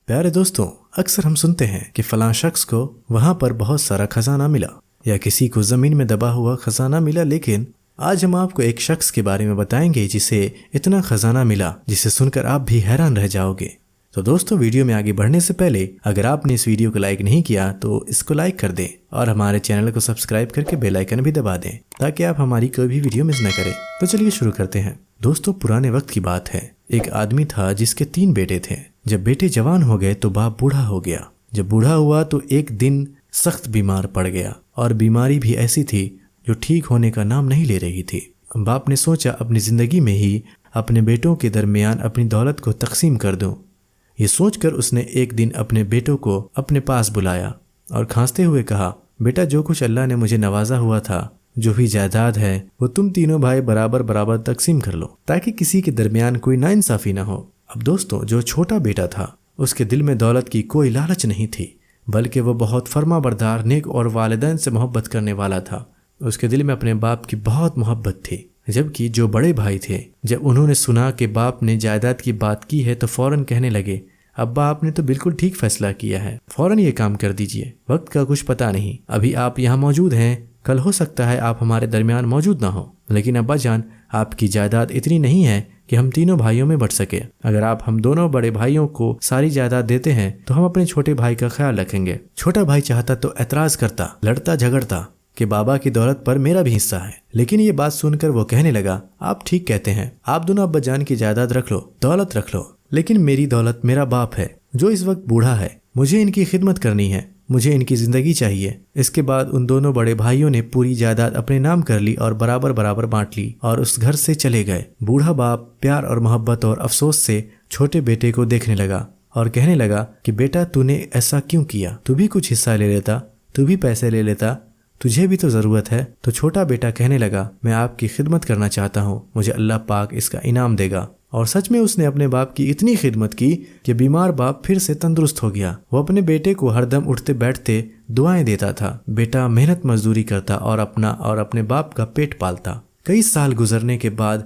پیارے دوستوں، اکثر ہم سنتے ہیں کہ فلاں شخص کو وہاں پر بہت سارا خزانہ ملا یا کسی کو زمین میں دبا ہوا خزانہ ملا، لیکن آج ہم آپ کو ایک شخص کے بارے میں بتائیں گے جسے اتنا خزانہ ملا جسے سن کر آپ بھی حیران رہ جاؤ گے۔ تو دوستوں، ویڈیو میں آگے بڑھنے سے پہلے اگر آپ نے اس ویڈیو کو لائک نہیں کیا تو اس کو لائک کر دیں اور ہمارے چینل کو سبسکرائب کر کے بیل آئیکن بھی دبا دیں تاکہ آپ ہماری کوئی بھی ویڈیو مس نہ کریں۔ تو چلیے شروع کرتے ہیں۔ دوستوں، پرانے وقت کی بات ہے، ایک آدمی تھا جس کے 3 بیٹے تھے۔ جب بیٹے جوان ہو گئے تو باپ بوڑھا ہو گیا۔ جب بوڑھا ہوا تو ایک دن سخت بیمار پڑ گیا، اور بیماری بھی ایسی تھی جو ٹھیک ہونے کا نام نہیں لے رہی تھی۔ باپ نے سوچا اپنی زندگی میں ہی اپنے بیٹوں کے درمیان اپنی دولت کو تقسیم کر دوں۔ یہ سوچ کر اس نے ایک دن اپنے بیٹوں کو اپنے پاس بلایا اور کھانستے ہوئے کہا، بیٹا، جو کچھ اللہ نے مجھے نوازا ہوا تھا، جو بھی جائیداد ہے، وہ تم تینوں بھائی برابر برابر تقسیم کر لو تاکہ کسی کے درمیان کوئی ناانصافی نہ ہو۔ اب دوستوں، جو چھوٹا بیٹا تھا اس کے دل میں دولت کی کوئی لالچ نہیں تھی، بلکہ وہ بہت فرما بردار، نیک اور والدین سے محبت کرنے والا تھا۔ اس کے دل میں اپنے باپ کی بہت محبت تھی۔ جبکہ جو بڑے بھائی تھے، جب انہوں نے سنا کہ باپ نے جائیداد کی بات کی ہے تو فوراً کہنے لگے، ابا، آپ نے تو بالکل ٹھیک فیصلہ کیا ہے، فوراً یہ کام کر دیجئے، وقت کا کچھ پتہ نہیں، ابھی آپ یہاں موجود ہیں، کل ہو سکتا ہے آپ ہمارے درمیان موجود نہ ہو، لیکن ابا جان، آپ کی جائیداد اتنی نہیں ہے کہ ہم تینوں بھائیوں میں بٹ سکے۔ اگر آپ ہم دونوں بڑے بھائیوں کو ساری جائیداد دیتے ہیں تو ہم اپنے چھوٹے بھائی کا خیال رکھیں گے۔ چھوٹا بھائی چاہتا تو اعتراض کرتا، لڑتا جھگڑتا کہ بابا کی دولت پر میرا بھی حصہ ہے، لیکن یہ بات سن کر وہ کہنے لگا، آپ ٹھیک کہتے ہیں، آپ دونوں ابا جان کی جائیداد رکھ لو، دولت رکھ لو، لیکن میری دولت میرا باپ ہے جو اس وقت بوڑھا ہے، مجھے ان کی خدمت کرنی ہے، مجھے ان کی زندگی چاہیے۔ اس کے بعد ان دونوں بڑے بھائیوں نے پوری جائیداد اپنے نام کر لی اور برابر برابر بانٹ لی اور اس گھر سے چلے گئے۔ بوڑھا باپ پیار اور محبت اور افسوس سے چھوٹے بیٹے کو دیکھنے لگا اور کہنے لگا کہ بیٹا، تو نے ایسا کیوں کیا؟ تو بھی کچھ حصہ لے لیتا، تو بھی پیسے لے لیتا، تجھے بھی تو ضرورت ہے۔ تو چھوٹا بیٹا کہنے لگا، میں آپ کی خدمت کرنا چاہتا ہوں، مجھے اللہ پاک اس کا انعام دے گا۔ اور سچ میں اس نے اپنے باپ کی اتنی خدمت کی کہ بیمار باپ پھر سے تندرست ہو گیا۔ وہ اپنے بیٹے کو ہر دم اٹھتے بیٹھتے دعائیں دیتا تھا۔ بیٹا محنت مزدوری کرتا اور اپنا اور اپنے باپ کا پیٹ پالتا۔ کئی سال گزرنے کے بعد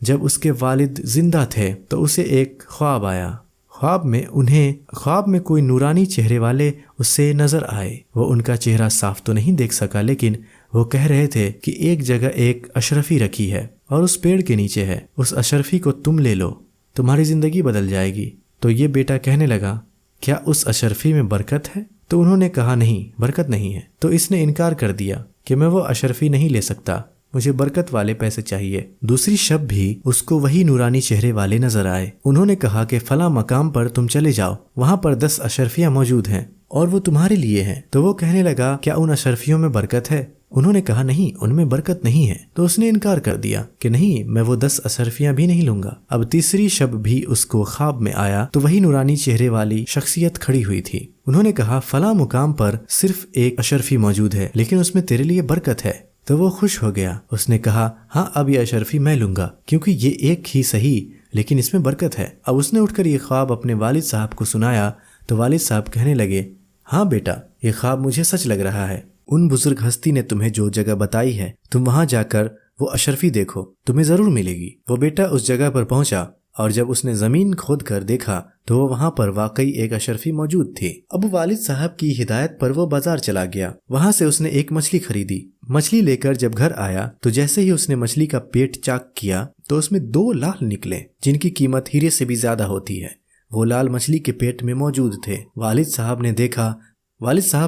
جب اس کے والد زندہ تھے تو اسے ایک خواب آیا۔ خواب میں کوئی نورانی چہرے والے اسے نظر آئے۔ وہ ان کا چہرہ صاف تو نہیں دیکھ سکا، لیکن وہ کہہ رہے تھے کہ ایک جگہ ایک اشرفی رکھی ہے اور اس پیڑ کے نیچے ہے، اس اشرفی کو تم لے لو، تمہاری زندگی بدل جائے گی۔ تو یہ بیٹا کہنے لگا، کیا اس اشرفی میں برکت ہے؟ تو انہوں نے کہا، نہیں، برکت نہیں ہے۔ تو اس نے انکار کر دیا کہ میں وہ اشرفی نہیں لے سکتا، مجھے برکت والے پیسے چاہیے۔ دوسری شب بھی اس کو وہی نورانی چہرے والے نظر آئے۔ انہوں نے کہا کہ فلاں مقام پر تم چلے جاؤ، وہاں پر 10 اشرفیاں موجود ہیں اور وہ تمہارے لیے ہیں۔ تو وہ کہنے لگا، کیا ان اشرفیوں میں برکت ہے؟ انہوں نے کہا، نہیں، ان میں برکت نہیں ہے۔ تو اس نے انکار کر دیا کہ نہیں، میں وہ 10 اشرفیاں بھی نہیں لوں گا۔ اب تیسری شب بھی اس کو خواب میں آیا تو وہی نورانی چہرے والی شخصیت کھڑی ہوئی تھی۔ انہوں نے کہا، فلاں مقام پر صرف ایک اشرفی موجود ہے، لیکن اس میں تیرے لیے برکت ہے۔ تو وہ خوش ہو گیا۔ اس نے کہا، ہاں، اب یہ اشرفی میں لوں گا، کیونکہ یہ ایک ہی صحیح، لیکن اس میں برکت ہے۔ اب اس نے اٹھ کر یہ خواب اپنے والد صاحب کو سنایا تو والد صاحب کہنے لگے، ہاں بیٹا، یہ خواب مجھے سچ لگ رہا ہے۔ ان بزرگ ہستی نے تمہیں جو جگہ بتائی ہے، تم وہاں جا کر وہ اشرفی دیکھو، تمہیں ضرور ملے گی۔ وہ بیٹا اس جگہ پر پہنچا اور جب اس نے زمین کھود کر دیکھا تو وہ وہاں پر واقعی ایک اشرفی موجود تھی۔ اب والد صاحب کی ہدایت پر وہ بازار چلا گیا۔ وہاں سے اس نے ایک مچھلی خریدی۔ مچھلی لے کر جب گھر آیا تو جیسے ہی اس نے مچھلی کا پیٹ چاک کیا تو اس میں 2 لال نکلے، جن کی قیمت ہیرے سے بھی زیادہ ہوتی ہے۔ وہ لال مچھلی کے پیٹ میں موجود تھے۔ والد صاحب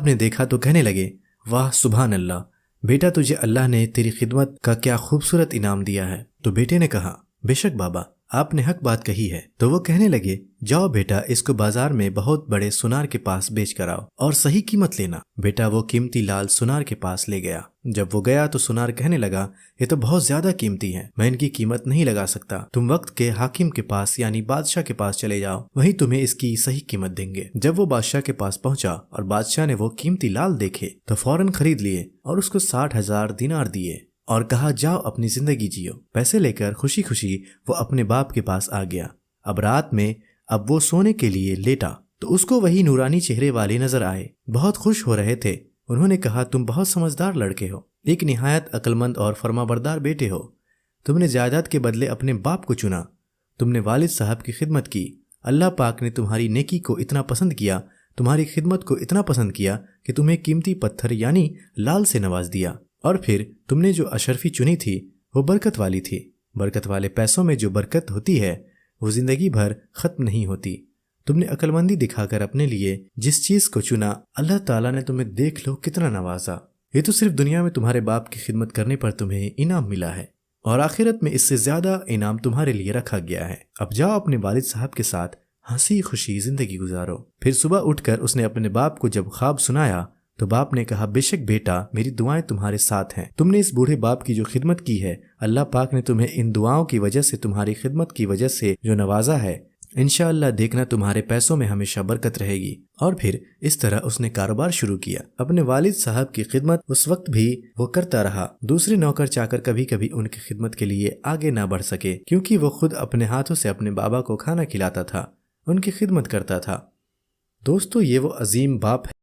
نے دیکھا تو کہنے لگے، واہ، سبحان اللہ، بیٹا، تجھے اللہ نے تیری خدمت کا کیا خوبصورت انعام دیا ہے۔ تو بیٹے نے کہا، بے شک بابا، آپ نے حق بات کہی ہے۔ تو وہ کہنے لگے، جاؤ بیٹا، اس کو بازار میں بہت بڑے سونار کے پاس بیچ کر آؤ اور صحیح قیمت لینا۔ بیٹا وہ قیمتی لال سونار کے پاس لے گیا۔ جب وہ گیا تو سونار کہنے لگا، یہ تو بہت زیادہ قیمتی ہے، میں ان کی قیمت نہیں لگا سکتا، تم وقت کے حاکم کے پاس یعنی بادشاہ کے پاس چلے جاؤ، وہی تمہیں اس کی صحیح قیمت دیں گے۔ جب وہ بادشاہ کے پاس پہنچا اور بادشاہ نے وہ قیمتی لال دیکھے تو فوراً خرید لیے اور اس کو 60,000 دینار دیے اور کہا، جاؤ اپنی زندگی جیو۔ پیسے لے کر خوشی خوشی وہ اپنے باپ کے پاس آ گیا۔ اب رات میں وہ سونے کے لیے لیٹا تو اس کو وہی نورانی چہرے والے نظر آئے۔ بہت خوش ہو رہے تھے۔ انہوں نے کہا، تم بہت سمجھدار لڑکے ہو، ایک نہایت عقلمند اور فرما بردار بیٹے ہو، تم نے جائیداد کے بدلے اپنے باپ کو چنا، تم نے والد صاحب کی خدمت کی، اللہ پاک نے تمہاری نیکی کو اتنا پسند کیا، تمہاری خدمت کو اتنا پسند کیا کہ تمہیں قیمتی پتھر یعنی لال سے نواز دیا، اور پھر تم نے جو اشرفی چنی تھی وہ برکت والی تھی۔ برکت والے پیسوں میں جو برکت ہوتی ہے وہ زندگی بھر ختم نہیں ہوتی۔ تم نے عقل مندی دکھا کر اپنے لیے جس چیز کو چنا، اللہ تعالیٰ نے تمہیں دیکھ لو کتنا نوازا۔ یہ تو صرف دنیا میں تمہارے باپ کی خدمت کرنے پر تمہیں انعام ملا ہے، اور آخرت میں اس سے زیادہ انعام تمہارے لیے رکھا گیا ہے۔ اب جاؤ اپنے والد صاحب کے ساتھ ہنسی خوشی زندگی گزارو۔ پھر صبح اٹھ کر اس نے اپنے باپ کو جب خواب سنایا تو باپ نے کہا، بے شک بیٹا، میری دعائیں تمہارے ساتھ ہیں۔ تم نے اس بوڑھے باپ کی جو خدمت کی ہے، اللہ پاک نے تمہیں ان دعاؤں کی وجہ سے، تمہاری خدمت کی وجہ سے جو نوازا ہے، انشاءاللہ دیکھنا تمہارے پیسوں میں ہمیشہ برکت رہے گی۔ اور پھر اس طرح اس نے کاروبار شروع کیا۔ اپنے والد صاحب کی خدمت اس وقت بھی وہ کرتا رہا۔ دوسرے نوکر چاکر کبھی کبھی ان کی خدمت کے لیے آگے نہ بڑھ سکے، کیونکہ وہ خود اپنے ہاتھوں سے اپنے بابا کو کھانا کھلاتا تھا، ان کی خدمت کرتا تھا۔ دوستو، یہ وہ عظیم باپ ہے